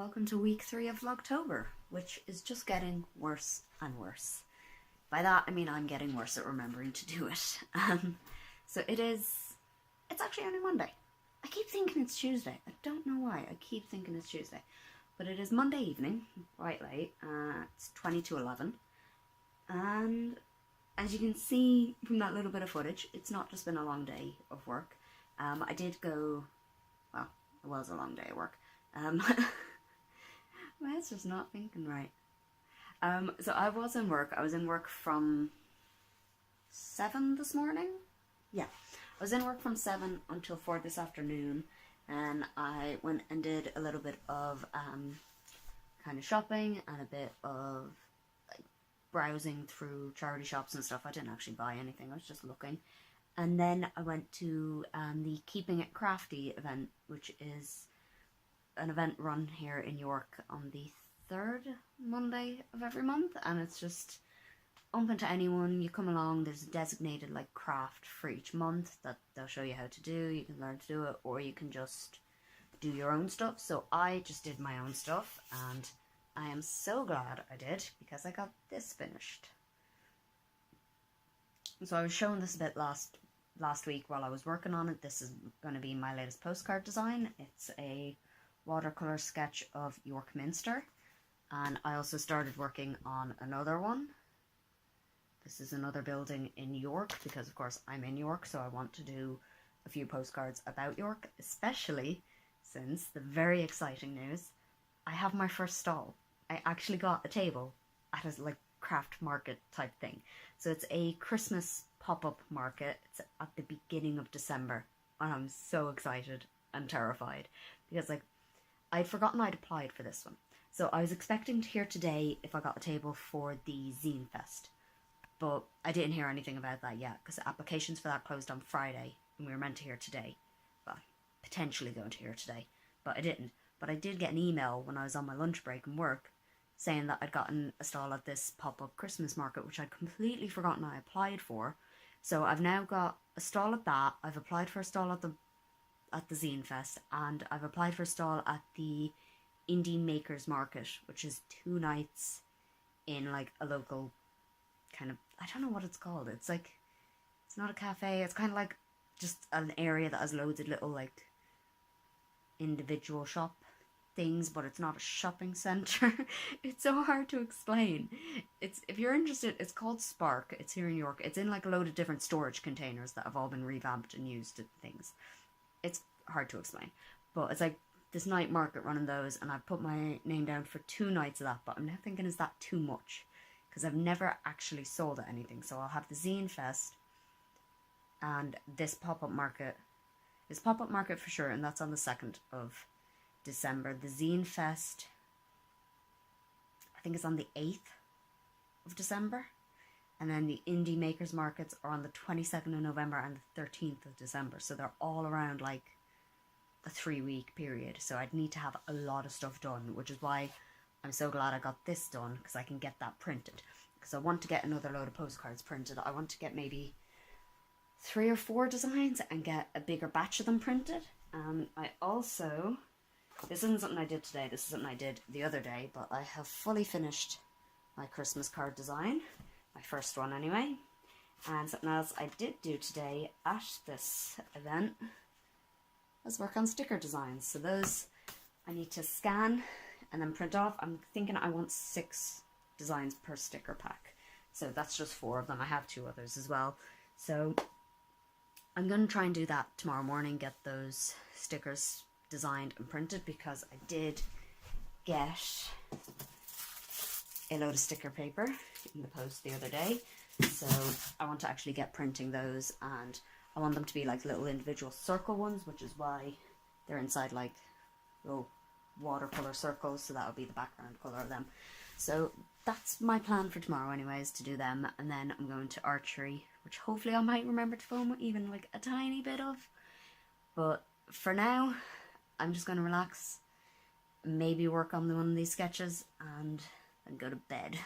welcome to week 3 of Vlogtober, which is just getting worse and worse. By that I mean I'm getting worse at remembering to do it. It's actually only Monday. I keep thinking it's Tuesday. I don't know why, I keep thinking it's Tuesday. But it is Monday evening, quite late, it's 20 to 11. And as you can see from that little bit of footage, it's not just been a long day of work. It was a long day of work. My head's just not thinking right. So I was in work. I was in work from 7 this morning. Yeah, I was in work from 7 until 4 this afternoon, and I went and did a little bit of kind of shopping and a bit of like browsing through charity shops and stuff. I didn't actually buy anything. I was just looking. And then I went to the Keeping It Crafty event, which is an event run here in York on the 3rd Monday of every month, and it's just open to anyone. You come along, there's a designated like craft for each month that they'll show you how to do. You can learn to do it, or you can just do your own stuff. So I just did my own stuff, and I am so glad I did, because I got this finished. So I was showing this a bit last week while I was working on it. This is going to be my latest postcard design. It's a watercolour sketch of York Minster, and I also started working on another one. This is another building in York, because of course I'm in York, so I want to do a few postcards about York, especially since the very exciting news, I have my first stall. I actually got a table at a like craft market type thing. So it's a Christmas pop-up market. It's at the beginning of December, and I'm so excited and terrified, because like I'd forgotten I'd applied for this one. So I was expecting to hear today if I got a table for the Zine Fest, but I didn't hear anything about that yet, because applications for that closed on Friday, and we were meant to hear today. Well, potentially going to hear today, but I didn't. But I did get an email when I was on my lunch break in work saying that I'd gotten a stall at this pop-up Christmas market, which I'd completely forgotten I applied for. So I've now got a stall at that. I've applied for a stall at the Zine Fest, and I've applied for a stall at the Indie Makers Market, which is 2 nights in like a local kind of, I don't know what it's called. It's like, it's not a cafe. It's kind of like just an area that has loads of little like individual shop things, but it's not a shopping centre. It's so hard to explain. It's, if you're interested, it's called Spark. It's here in York. It's in like a load of different storage containers that have all been revamped and used to things. It's hard to explain, but it's like this night market running those, and I've put my name down for 2 nights of that, but I'm now thinking, is that too much? Because I've never actually sold at anything. So I'll have the Zine Fest and this pop-up market. This pop-up market for sure, and that's on the 2nd of December. The Zine Fest, I think it's on the 8th of December. And then the Indie Makers Markets are on the 22nd of November and the 13th of December. So they're all around like a 3-week period. So I'd need to have a lot of stuff done, which is why I'm so glad I got this done, because I can get that printed. Because I want to get another load of postcards printed. I want to get maybe 3 or 4 designs and get a bigger batch of them printed. I also, this isn't something I did today, this is something I did the other day, but I have fully finished my Christmas card design. My first one anyway. And something else I did do today at this event was work on sticker designs. So those I need to scan and then print off. I'm thinking I want 6 designs per sticker pack. So that's just 4 of them. I have 2 others as well. So I'm going to try and do that tomorrow morning, get those stickers designed and printed, because I did get a load of sticker paper in the post the other day, so I want to actually get printing those, and I want them to be like little individual circle ones, which is why they're inside like little watercolor circles, so that'll be the background color of them. So that's my plan for tomorrow anyways, to do them, and then I'm going to archery, which hopefully I might remember to film even like a tiny bit of, but for now I'm just going to relax, maybe work on one of these sketches, and then go to bed,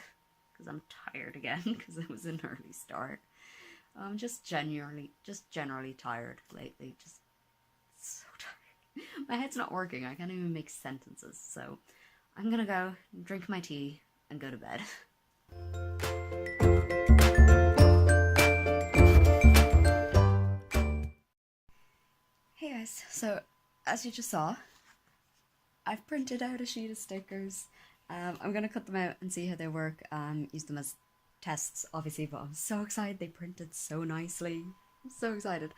because I'm tired again, because it was an early start. I'm just generally tired lately, just so tired. My head's not working, I can't even make sentences, so I'm gonna go drink my tea and go to bed. Hey guys, so as you just saw, I've printed out a sheet of stickers. I'm gonna cut them out and see how they work, use them as tests obviously, but I'm so excited. They printed so nicely. I'm so excited.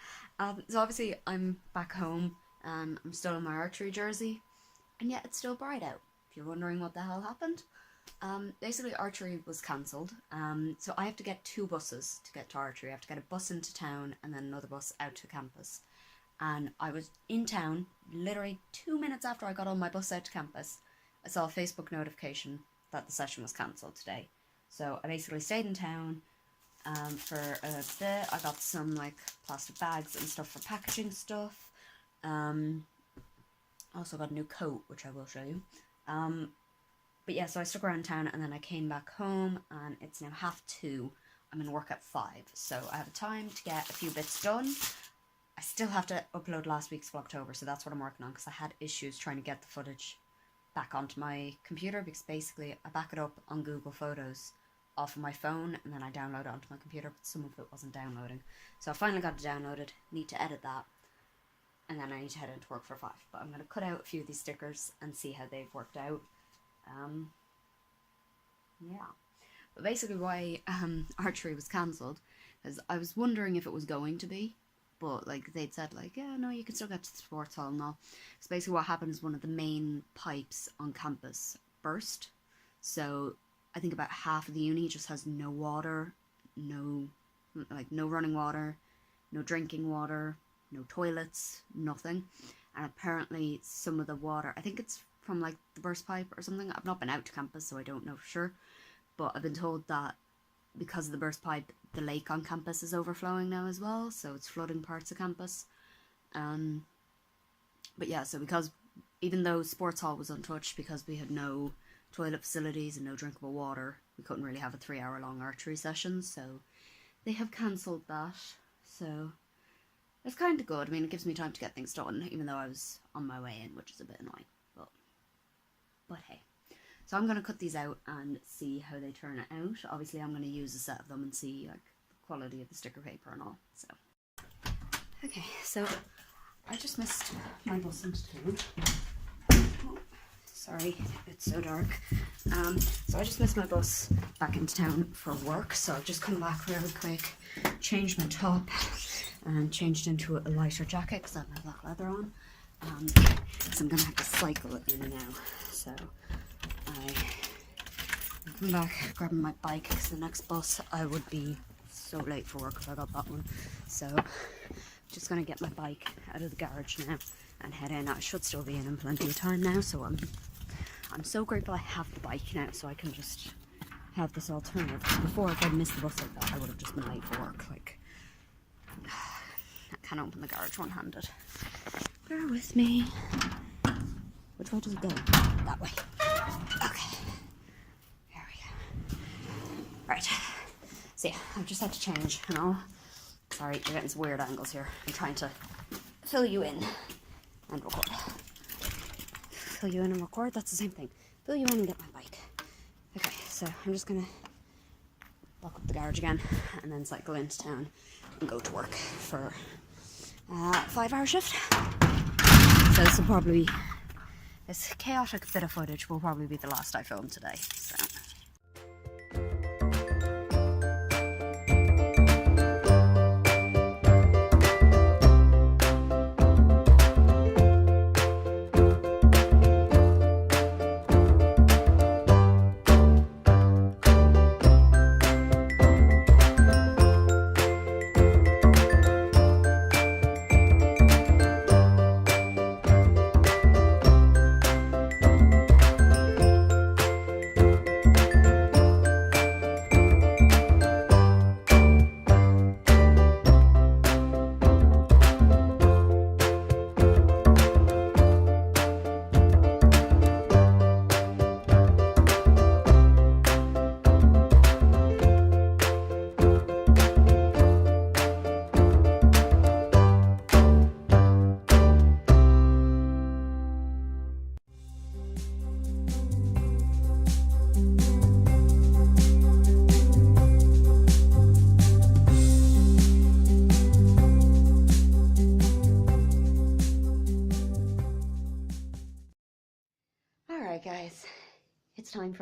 So obviously I'm back home and I'm still in my archery jersey, and yet it's still bright out. If you're wondering what the hell happened, basically archery was cancelled. So I have to get 2 buses to get to archery. I have to get a bus into town and then another bus out to campus. And I was in town literally 2 minutes after I got on my bus out to campus. I saw a Facebook notification that the session was cancelled today. So I basically stayed in town for a bit. I got some like plastic bags and stuff for packaging stuff. Also got a new coat, which I will show you. But yeah, so I stuck around town and then I came back home and it's now 2:30. I'm in work at 5, so I have time to get a few bits done. I still have to upload last week's Vlogtober, so that's what I'm working on, because I had issues trying to get the footage back onto my computer, because basically I back it up on Google Photos off of my phone and then I download it onto my computer, but some of it wasn't downloading. So I finally got it downloaded, need to edit that, and then I need to head into work for 5. But I'm going to cut out a few of these stickers and see how they've worked out. Yeah. But basically why archery was cancelled is I was wondering if it was going to be, but like they'd said like, yeah, no, you can still get to the sports hall and all. So basically what happened is one of the main pipes on campus burst. So I think about half of the uni just has no water, no running water, no drinking water, no toilets, nothing. And apparently some of the water, I think it's from like the burst pipe or something. I've not been out to campus, so I don't know for sure. But I've been told that because of the burst pipe, the lake on campus is overflowing now as well, so it's flooding parts of campus. But yeah, so because even though sports hall was untouched because we had no toilet facilities and no drinkable water, we couldn't really have a 3-hour-long archery session, so they have cancelled that. So it's kind of good. I mean, it gives me time to get things done, even though I was on my way in, which is a bit annoying. But hey. So I'm going to cut these out and see how they turn out. Obviously, I'm going to use a set of them and see like the quality of the sticker paper and all. So, okay, so I just missed my bus into town. Oh, sorry, it's so dark. So I just missed my bus back into town for work. So I've just come back really quick, changed my top, and changed into a lighter jacket because I have my black leather on. So I'm going to have to cycle it in now. So I'm coming back, grabbing my bike, because the next bus I would be so late for work if I got that one. So just going to get my bike out of the garage now and head in. I should still be in plenty of time now, so I'm so grateful I have the bike now, so I can just have this alternative. Before, if I'd missed the bus like that, I would have just been late for work. Like, I can't open the garage one-handed. Bear with me. Which way does it go? That way. Okay. There we go. Right. So yeah, I've just had to change and all. Sorry, you're getting some weird angles here. I'm trying to fill you in and record. Fill you in and record, that's the same thing. Fill you in and get my bike. Okay, so I'm just gonna lock up the garage again and then cycle into town and go to work for a 5-hour shift. So this will probably, this chaotic bit of footage will probably be the last I film today. So.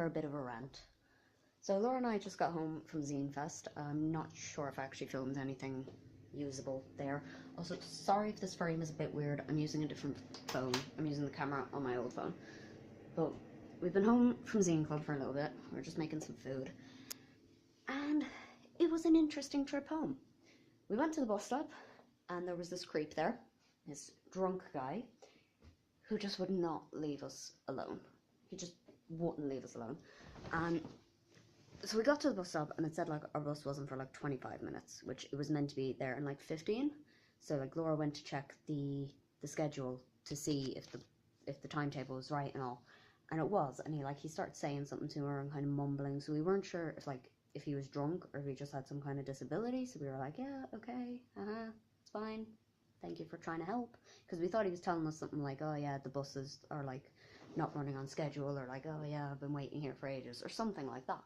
a bit of a rant. So Laura and I just got home from Zine Fest. I'm not sure if I actually filmed anything usable there. Also, sorry if this frame is a bit weird. I'm using a different phone. I'm using the camera on my old phone. But we've been home from Zine Club for a little bit. We're just making some food. And it was an interesting trip home. We went to the bus stop, and there was this creep there, this drunk guy, who just would not leave us alone. He just wouldn't leave us alone. And so we got to the bus stop, and it said like our bus wasn't for like 25 minutes, which it was meant to be there in like 15. So like Laura went to check the schedule to see if the timetable was right and all, and it was. And he started saying something to her and kind of mumbling. So we weren't sure if he was drunk or if he just had some kind of disability. So we were like, yeah, okay, it's fine. Thank you for trying to help, because we thought he was telling us something like, oh yeah, the buses are like not running on schedule, or like, oh yeah, I've been waiting here for ages, or something like that.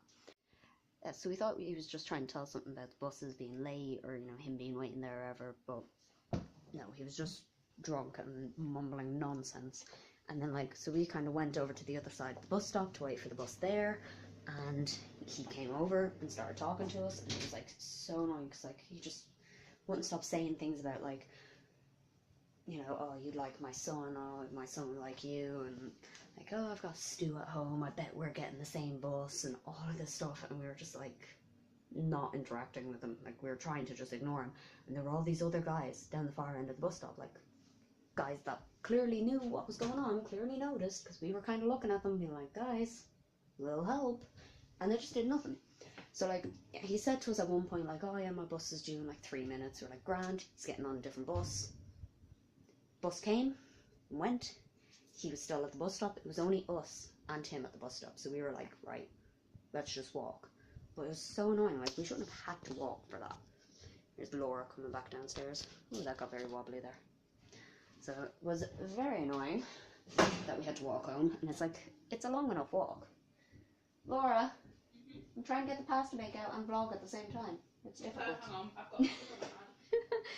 So we thought he was just trying to tell us something about the buses being late, or him being waiting there or ever. But no, he was just drunk and mumbling nonsense. And then so we kind of went over to the other side of the bus stop to wait for the bus there, and he came over and started talking to us, and it was so annoying, because he just wouldn't stop saying things about oh, you like my son, oh, my son would like you, and oh, I've got Stu at home, I bet we're getting the same bus, and all of this stuff. And we were just not interacting with him. We were trying to just ignore him. And there were all these other guys down the far end of the bus stop, guys that clearly knew what was going on, clearly noticed, because we were kind of looking at them being like, guys, we'll help. And they just did nothing. So he said to us at one point oh yeah, my bus is due in 3 minutes. We're like, grand. He's getting on a different bus. Bus came and went. He was still at the bus stop. It was only us and him at the bus stop. So we were like, right, let's just walk. But it was so annoying. We shouldn't have had to walk for that. Here's Laura coming back downstairs. Oh, that got very wobbly there. So it was very annoying that we had to walk home. And it's a long enough walk. Laura, I'm trying to get the pasta make out and vlog at the same time. It's difficult. Hang on, I've got to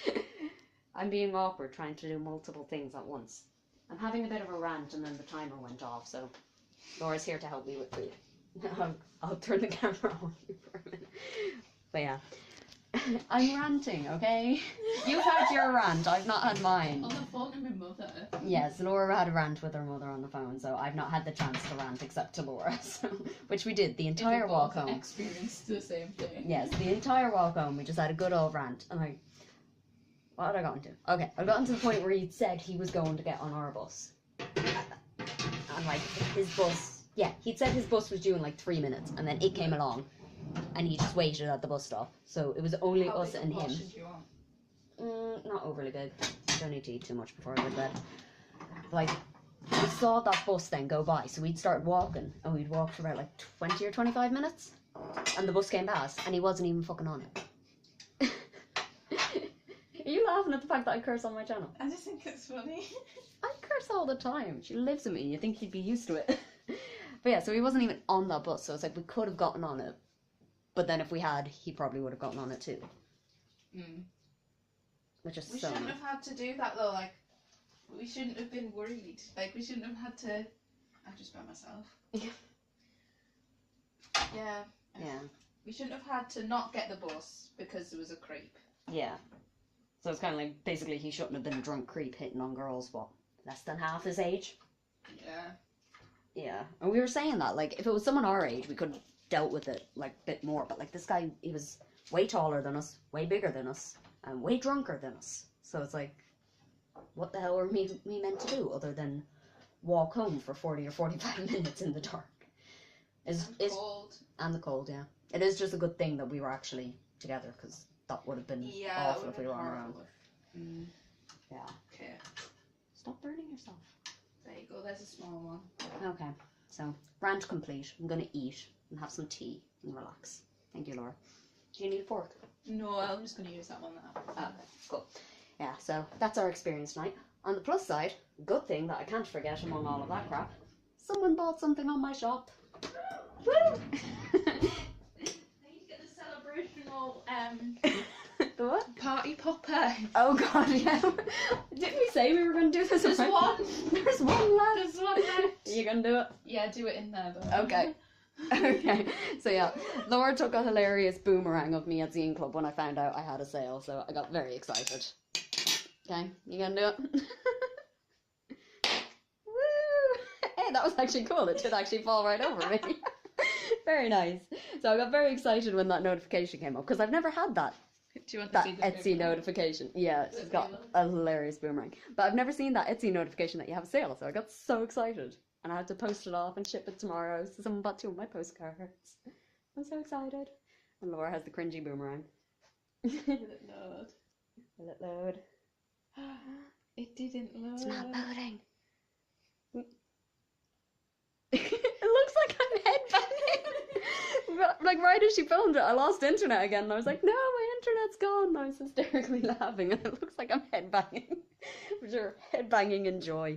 put it I'm being awkward trying to do multiple things at once. I'm having a bit of a rant, and then the timer went off, so Laura's here to help me with food. I'll turn the camera on for a minute. But yeah, I'm ranting, okay? You've had your rant, I've not had mine. on the phone to my mother. Yes, Laura had a rant with her mother on the phone, so I've not had the chance to rant except to Laura, so, which we did the entire walk home. Experienced the same thing. Yes, the entire walk home, we just had a good old rant. I'm what had I gotten to? Okay, I gotten to the point where he said he was going to get on our bus. And his bus, yeah, he'd said his bus was due in 3 minutes, and then it came along, and he just waited at the bus stop. So it was only us and him. Not overly big. Don't need to eat too much before I go to bed. We saw that bus then go by, so we'd start walking, and we'd walk for about 20 or 25 minutes, and the bus came past, and he wasn't even fucking on it. Are you laughing at the fact that I curse on my channel? I just think it's funny. I curse all the time. She lives with me. You think he'd be used to it. But yeah, so he wasn't even on that bus, so it's we could have gotten on it. But then if we had, he probably would have gotten on it too. Which is we so shouldn't have had to do that though, we shouldn't have been worried. We shouldn't have had to... I just by myself. Yeah. Yeah. We shouldn't have had to not get the bus because there was a creep. Yeah. So it's kind of basically he shouldn't have been a drunk creep hitting on girls, less than half his age? Yeah. Yeah. And we were saying that, if it was someone our age, we could have dealt with it, a bit more. But, this guy, he was way taller than us, way bigger than us, and way drunker than us. So it's what the hell were we meant to do other than walk home for 40 or 45 minutes in the dark? Cold. And the cold, yeah. It is just a good thing that we were actually together, because that would have been awful if we were on our own. Yeah. Okay. Stop burning yourself. There you go, there's a small one. Okay, so rant complete. I'm going to eat and have some tea and relax. Thank you, Laura. Do you need a fork? No, I'm just going to use that one now. Okay, cool. Yeah, so that's our experience tonight. On the plus side, good thing that I can't forget among all of that crap, someone bought something on my shop. Woo! I need to get the celebrational The what? party popper. Oh god, yeah. Didn't we say we were going to do this? There's one. There's one left. There's one left. You gonna do it? Yeah, do it in there though. Okay. Okay, so yeah, Laura took a hilarious boomerang of me at Zine Club when I found out I had a sale, so I got very excited. Okay, you gonna do it? Woo! Hey, that was actually cool. It did actually fall right over me. Very nice. So I got very excited when that notification came up because I've never had that. Do you want to That see the Etsy boomerang? notification. Yeah, she's got a hilarious boomerang. But I've never seen that Etsy notification that you have a sale, so I got so excited. And I had to post it off and ship it tomorrow, so someone bought 2 of my postcards. I'm so excited. And Laura has the cringy boomerang. Will it load? Will it load? It didn't load. It's not loading. It looks like I'm headbanging. Like right as she filmed it, I lost internet again, and I was like, "No, my internet's gone." And I was hysterically laughing, and it looks like I'm headbanging. For sure, headbanging in joy.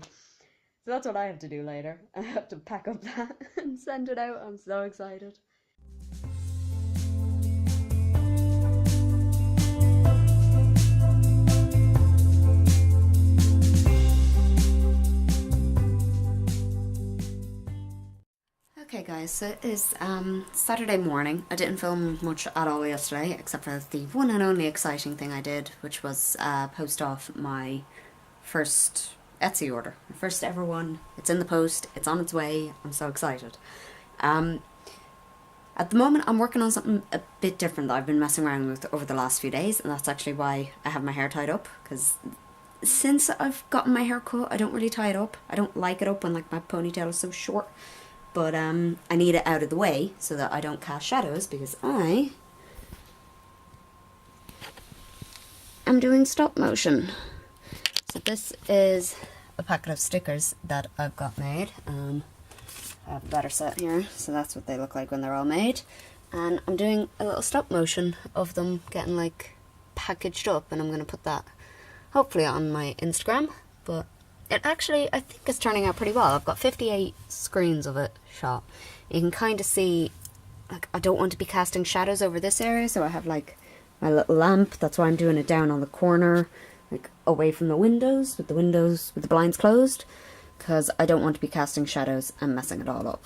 So that's what I have to do later. I have to pack up that and send it out. I'm so excited. Okay guys, so it is Saturday morning. I didn't film much at all yesterday, except for the one and only exciting thing I did, which was post off my first Etsy order. My first ever one. It's in the post, it's on its way, I'm so excited. At the moment I'm working on something a bit different that I've been messing around with over the last few days, and that's actually why I have my hair tied up, because since I've gotten my hair cut, I don't really tie it up. I don't like it up when like my ponytail is so short. But I need it out of the way so that I don't cast shadows, because I am doing stop motion. So this is a packet of stickers that I've got made. I have a better set here, so that's what they look like when they're all made. And I'm doing a little stop motion of them getting like packaged up, and I'm going to put that hopefully on my Instagram. But it actually, I think it's turning out pretty well. I've got 58 screens of it shot. You can kind of see, like, I don't want to be casting shadows over this area, so I have, like, my little lamp. That's why I'm doing it down on the corner, like, away from the windows, with the blinds closed, because I don't want to be casting shadows and messing it all up.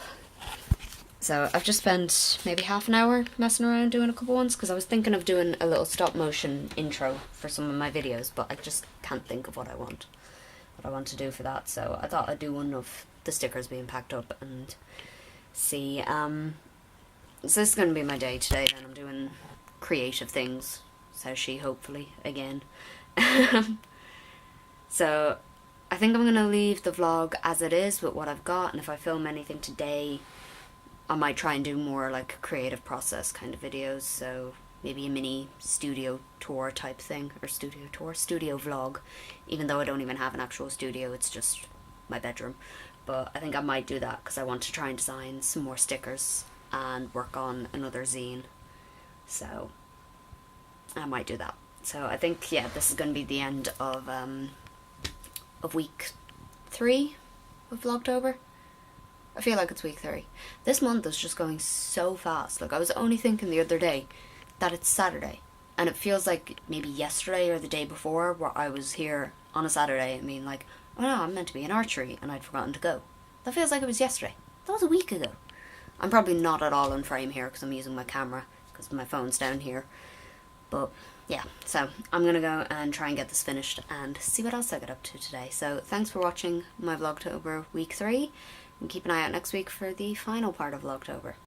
So I've just spent maybe half an hour messing around doing a couple ones, because I was thinking of doing a little stop motion intro for some of my videos, but I just can't think of what I want to do for that, so I thought I'd do one of the stickers being packed up and see. So this is going to be my day today. Then I'm doing creative things, says she, hopefully, again. So I think I'm going to leave the vlog as it is with what I've got, and if I film anything today, I might try and do more like creative process kind of videos, so maybe a mini studio tour type thing, or studio vlog, even though I don't even have an actual studio, it's just my bedroom. But I think I might do that because I want to try and design some more stickers and work on another zine, so I might do that. So I think, yeah, this is going to be the end of week 3 of Vlogtober. I feel like it's week 3. This month is just going so fast. Like, I was only thinking the other day that it's Saturday, and it feels like maybe yesterday or the day before where I was here on a Saturday and being like, oh no, I'm meant to be in archery and I'd forgotten to go. That feels like it was yesterday. That was a week ago. I'm probably not at all in frame here because I'm using my camera because my phone's down here, but yeah, so I'm gonna go and try and get this finished and see what else I get up to today. So thanks for watching my Vlogtober week 3, and keep an eye out next week for the final part of Vlogtober.